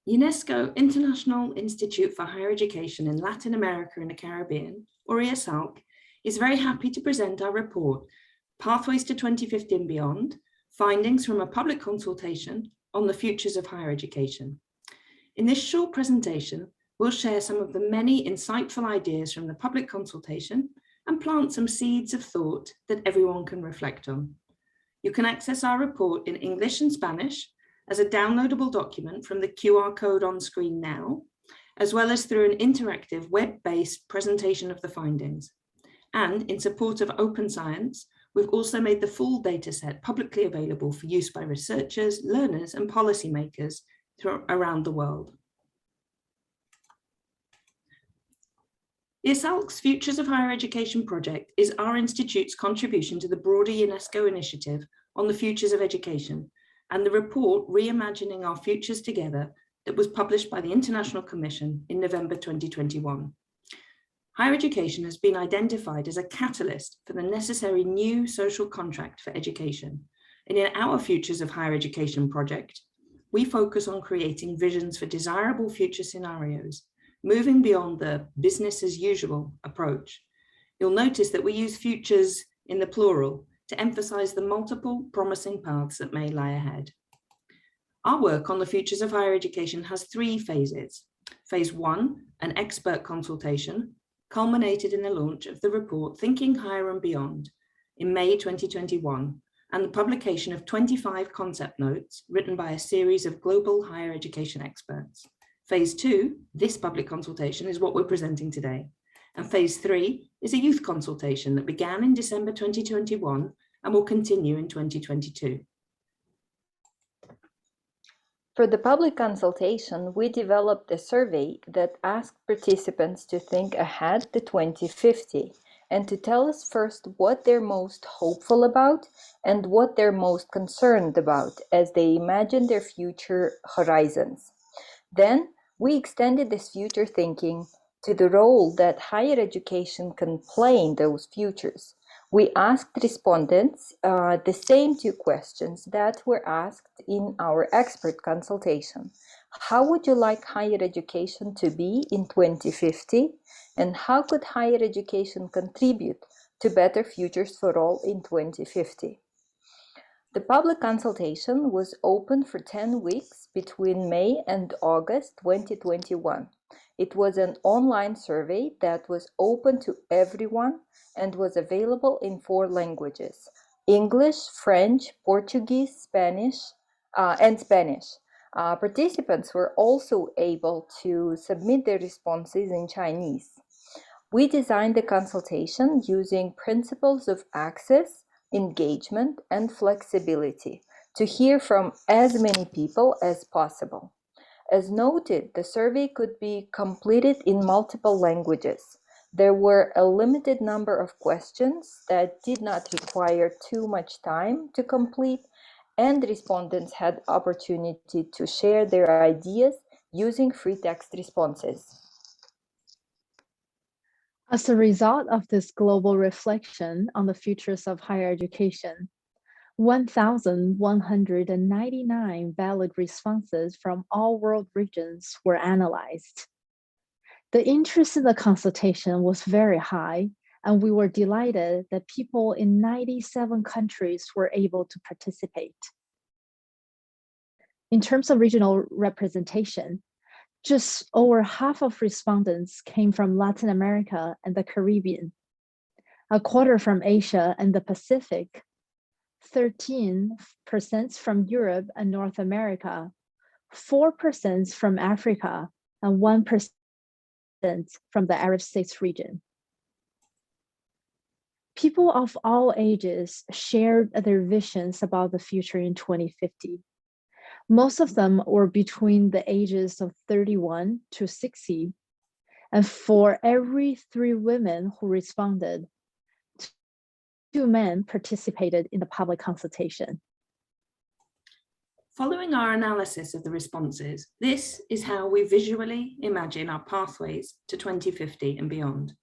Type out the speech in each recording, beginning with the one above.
UNESCO International Institute for Higher Education in Latin America and the Caribbean, or IESALC, is very happy to present our report, Pathways to 2050 and Beyond, Findings from a Public Consultation on the Futures of Higher Education. In this short presentation, we'll share some of the many insightful ideas from the public consultation and plant some seeds of thought that everyone can reflect on. You can access our report in English and Spanish as a downloadable document from the QR code on screen now, as well as through an interactive web-based presentation of the findings. And in support of open science, we've also made the full dataset publicly available for use by researchers, learners, and policymakers around the world. IESALC's Futures of Higher Education project is our institute's contribution to the broader UNESCO initiative on the futures of education, and the report Reimagining Our Futures Together that was published by the International Commission in November 2021. Higher education has been identified as a catalyst for the necessary new social contract for education. And in our Futures of Higher Education project, we focus on creating visions for desirable future scenarios, moving beyond the business as usual approach. You'll notice that we use futures in the plural to emphasize the multiple promising paths that may lie ahead. Our work on the futures of higher education has three phases. Phase 1, an expert consultation, culminated in the launch of the report Thinking Higher and Beyond in May 2021, and the publication of 25 concept notes written by a series of global higher education experts. Phase 2, this public consultation, is what we're presenting today. And phase 3 is a youth consultation that began in December 2021 and will continue in 2022. For the public consultation, we developed a survey that asked participants to think ahead to 2050 and to tell us first what they're most hopeful about and what they're most concerned about as they imagine their future horizons. Then we extended this future thinking to the role that higher education can play in those futures. We asked respondents the same two questions that were asked in our expert consultation. How would you like higher education to be in 2050? And how could higher education contribute to better futures for all in 2050? The public consultation was open for 10 weeks between May and August 2021. It was an online survey that was open to everyone and was available in 4 languages: English, French, Portuguese, Spanish, and Spanish. Participants were also able to submit their responses in Chinese. We designed the consultation using principles of access, engagement, and flexibility to hear from as many people as possible. As noted, the survey could be completed in multiple languages. There were a limited number of questions that did not require too much time to complete, and respondents had opportunity to share their ideas using free text responses. As a result of this global reflection on the futures of higher education, 1,199 valid responses from all world regions were analyzed. The interest in the consultation was very high, and we were delighted that people in 97 countries were able to participate. In terms of regional representation, just over half of respondents came from Latin America and the Caribbean, a quarter from Asia and the Pacific, 13% from Europe and North America, 4% from Africa, and 1% from the Arab States region. People of all ages shared their visions about the future in 2050. Most of them were between the ages of 31 to 60, and for every 3 women who responded, 2 men participated in the public consultation. Following our analysis of the responses, this is how we visually imagine our pathways to 2050 and beyond.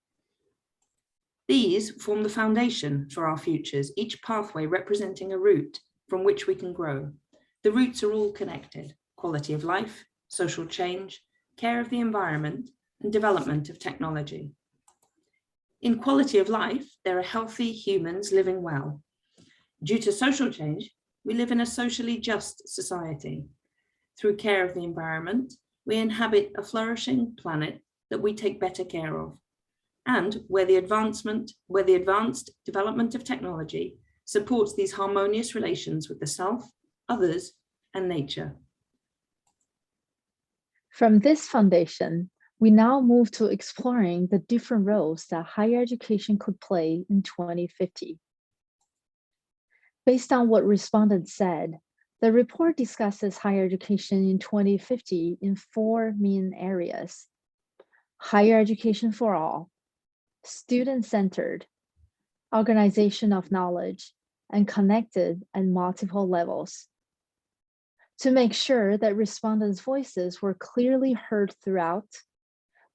These form the foundation for our futures, each pathway representing a route from which we can grow. The routes are all connected: quality of life, social change, care of the environment, and development of technology. In quality of life, there are healthy humans living well. Due to social change, we live in a socially just society. Through care of the environment, we inhabit a flourishing planet that we take better care of, and where the advanced development of technology supports these harmonious relations with the self, others, and nature. From this foundation, we now move to exploring the different roles that higher education could play in 2050. Based on what respondents said, the report discusses higher education in 2050 in 4 main areas: higher education for all, student-centered, organization of knowledge, and connected at multiple levels. To make sure that respondents' voices were clearly heard throughout,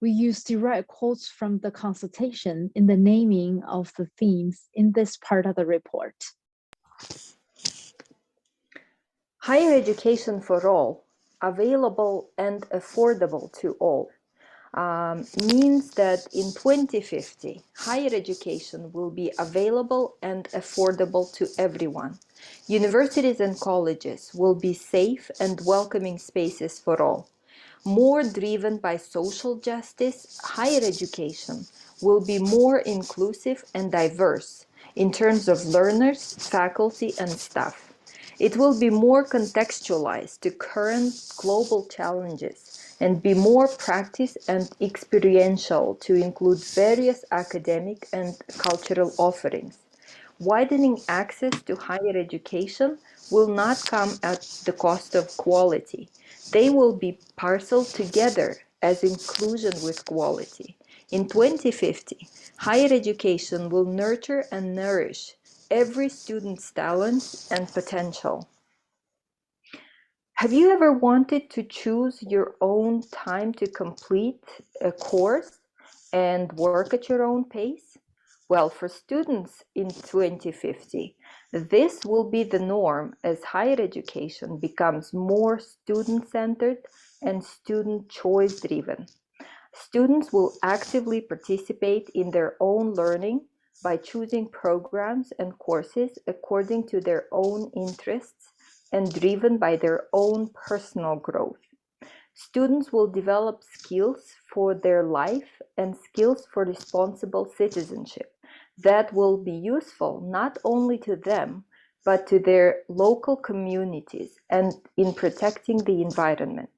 we use direct quotes from the consultation in the naming of the themes in this part of the report. Higher education for all, available and affordable to all, means that in 2050, higher education will be available and affordable to everyone. Universities and colleges will be safe and welcoming spaces for all. More driven by social justice, higher education will be more inclusive and diverse in terms of learners, faculty, and staff. It will be more contextualized to current global challenges and be more practice and experiential to include various academic and cultural offerings. Widening access to higher education will not come at the cost of quality. They will be parceled together as inclusion with quality. In 2050, higher education will nurture and nourish every student's talents and potential. Have you ever wanted to choose your own time to complete a course and work at your own pace? Well, for students in 2050, this will be the norm as higher education becomes more student-centered and student choice-driven. Students will actively participate in their own learning by choosing programs and courses according to their own interests and driven by their own personal growth. Students will develop skills for their life and skills for responsible citizenship that will be useful not only to them, but to their local communities and in protecting the environment.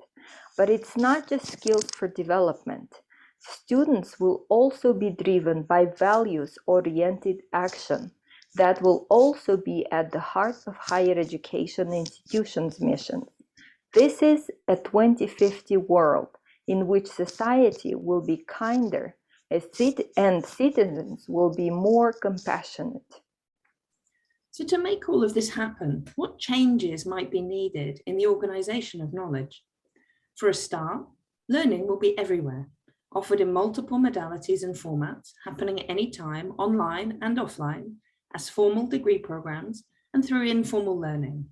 But it's not just skills for development. Students will also be driven by values-oriented action that will also be at the heart of higher education institutions' missions. This is a 2050 world in which society will be kinder and citizens will be more compassionate. So to make all of this happen, what changes might be needed in the organization of knowledge? For a start, learning will be everywhere, offered in multiple modalities and formats, happening at any time, online and offline, as formal degree programs and through informal learning.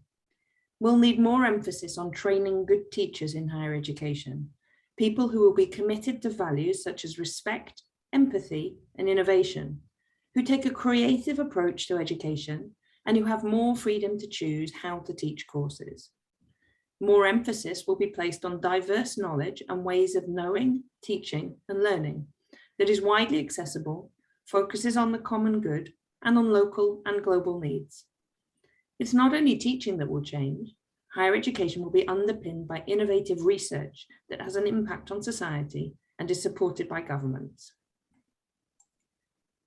We'll need more emphasis on training good teachers in higher education, people who will be committed to values such as respect, empathy, and innovation, who take a creative approach to education and who have more freedom to choose how to teach courses. More emphasis will be placed on diverse knowledge and ways of knowing, teaching, and learning that is widely accessible, focuses on the common good, and on local and global needs. It's not only teaching that will change. Higher education will be underpinned by innovative research that has an impact on society and is supported by governments.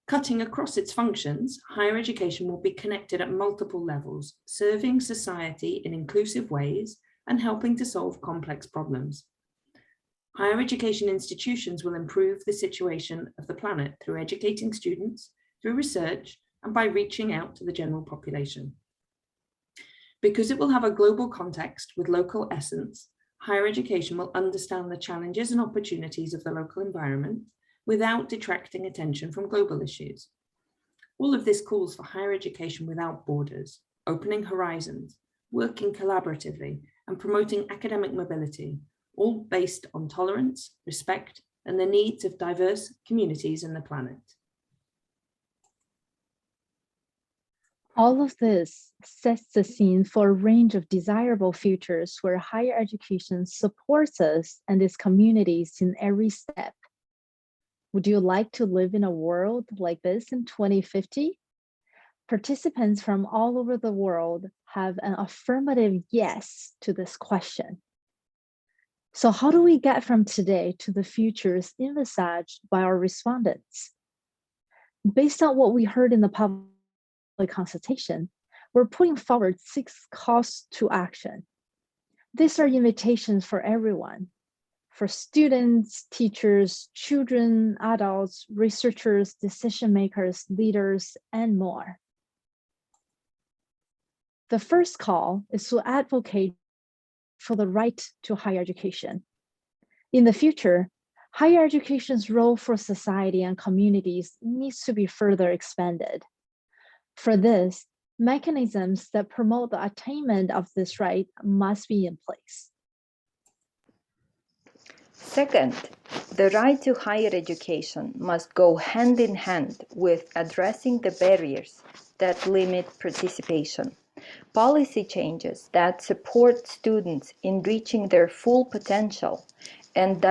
Cutting across its functions, higher education will be connected at multiple levels, serving society in inclusive ways and helping to solve complex problems. Higher education institutions will improve the situation of the planet through educating students, through research, and by reaching out to the general population. Because it will have a global context with local essence, higher education will understand the challenges and opportunities of the local environment without detracting attention from global issues. All of this calls for higher education without borders, opening horizons, working collaboratively, and promoting academic mobility, all based on tolerance, respect, and the needs of diverse communities and the planet. All of this sets the scene for a range of desirable futures where higher education supports us and its communities in every step. Would you like to live in a world like this in 2050? Participants from all over the world have an affirmative yes to this question. So how do we get from today to the futures envisaged by our respondents? Based on what we heard in the public consultation, we're putting forward 6 calls to action. These are invitations for everyone, for students, teachers, children, adults, researchers, decision makers, leaders, and more. The first call is to advocate for the right to higher education. In the future, higher education's role for society and communities needs to be further expanded. For this, mechanisms that promote the attainment of this right must be in place. Second, the right to higher education must go hand in hand with addressing the barriers that limit participation. Policy changes that support students in reaching their full potential and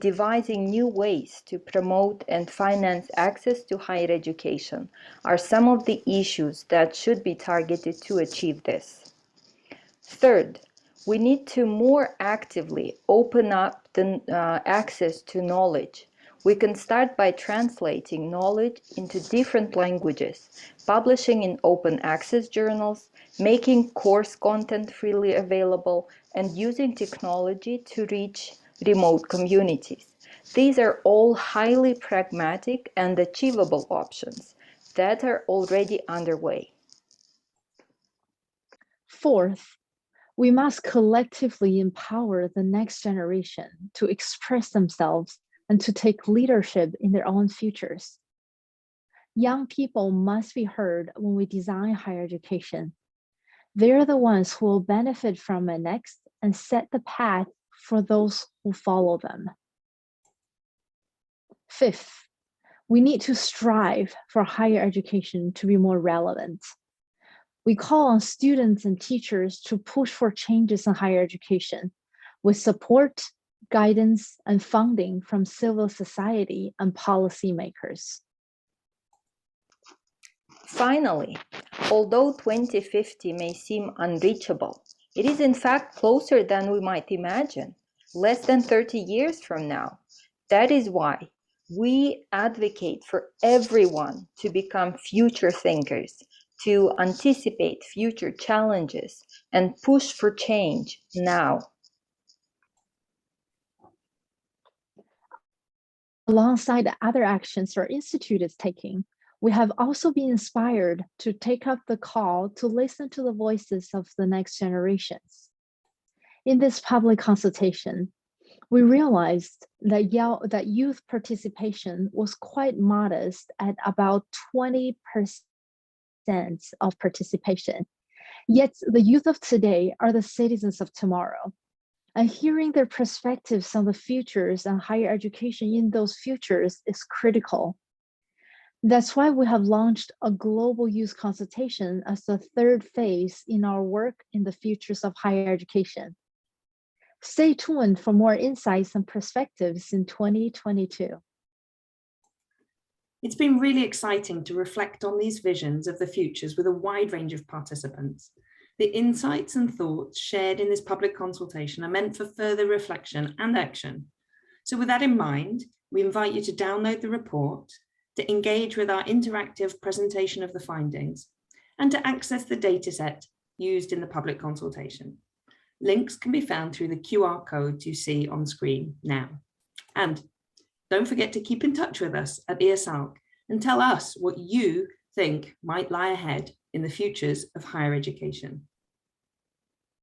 devising new ways to promote and finance access to higher education are some of the issues that should be targeted to achieve this. Third, we need to more actively open up the access to knowledge. We can start by translating knowledge into different languages, publishing in open access journals, making course content freely available, and using technology to reach remote communities. These are all highly pragmatic and achievable options that are already underway. Fourth, we must collectively empower the next generation to express themselves and to take leadership in their own futures. Young people must be heard when we design higher education. They're the ones who will benefit from it next and set the path for those who follow them. Fifth, we need to strive for higher education to be more relevant. We call on students and teachers to push for changes in higher education with support, guidance, and funding from civil society and policymakers. Finally, although 2050 may seem unreachable, it is in fact closer than we might imagine, less than 30 years from now. That is why we advocate for everyone to become future thinkers, to anticipate future challenges, and push for change now. Alongside the other actions our institute is taking, we have also been inspired to take up the call to listen to the voices of the next generations. In this public consultation, we realized that youth participation was quite modest at about 20% of participation. Yet the youth of today are the citizens of tomorrow. And hearing their perspectives on the futures and higher education in those futures is critical. That's why we have launched a global youth consultation as the third phase in our work in the futures of higher education. Stay tuned for more insights and perspectives in 2022. It's been really exciting to reflect on these visions of the futures with a wide range of participants. The insights and thoughts shared in this public consultation are meant for further reflection and action. So with that in mind, we invite you to download the report, to engage with our interactive presentation of the findings, and to access the dataset used in the public consultation. Links can be found through the QR codes you see on screen now. And don't forget to keep in touch with us at IESALC and tell us what you think might lie ahead in the futures of higher education.